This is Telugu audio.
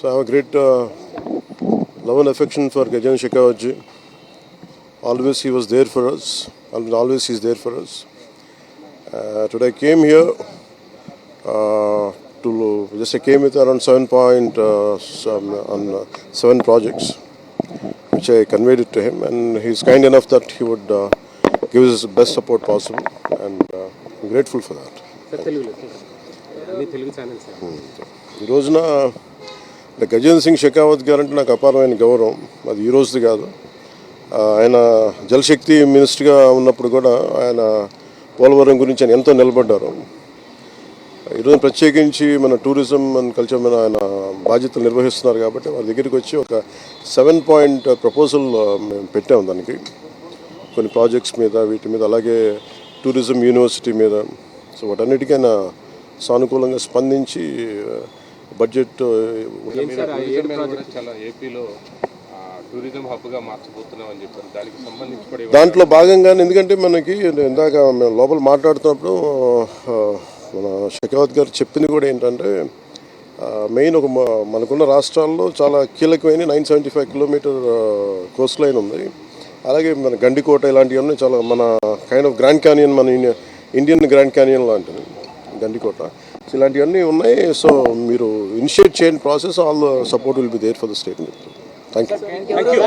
So I have a great love and affection for Gajan Shekhawat. Always he was there for us. Always he's there for us. Today I came here I came with around 7 projects, which I conveyed it to him, and he's kind enough that he would give us the best support possible, and I'm grateful for that. ఈ రోజున గజేంద్ర సింగ్ షెకావత్ గారు అంటే నాకు అపారమైన గౌరవం. అది ఈ రోజుది కాదు. ఆయన జలశక్తి మినిస్టర్గా ఉన్నప్పుడు కూడా ఆయన పోలవరం గురించి ఆయన ఎంతో నిలబడ్డారు. ఈరోజు ప్రత్యేకించి మన టూరిజం అండ్ కల్చర్ మీద ఆయన బాధ్యతలు నిర్వహిస్తున్నారు కాబట్టి వారి దగ్గరికి వచ్చి ఒక 7-point ప్రపోజల్ మేము పెట్టాము. దానికి కొన్ని ప్రాజెక్ట్స్ మీద, వీటి మీద, అలాగే టూరిజం యూనివర్సిటీ మీద. సో వాటన్నిటికీ ఆయన సానుకూలంగా స్పందించి బడ్జెట్ దాంట్లో భాగంగానే, ఎందుకంటే మనకి ఇందాక మేము లోపల మాట్లాడుతున్నప్పుడు మన షెకావత్ గారు చెప్పింది కూడా ఏంటంటే మెయిన్ మనకున్న రాష్ట్రాల్లో చాలా కీలకమైన 975 కిలోమీటర్ కోస్ట్ లైన్ ఉంది. అలాగే మన గండికోట ఇలాంటివన్నీ చాలా మన కైండ్ ఆఫ్ గ్రాండ్ క్యానియన్, మన ఇండియన్ గ్రాండ్ క్యానియన్ లాంటిది గండికోట. సో ఇలాంటివన్నీ ఉన్నాయి. సో మీరు ఇనిషియేట్ చేయండి process. All the support will be there for the state. Thank you.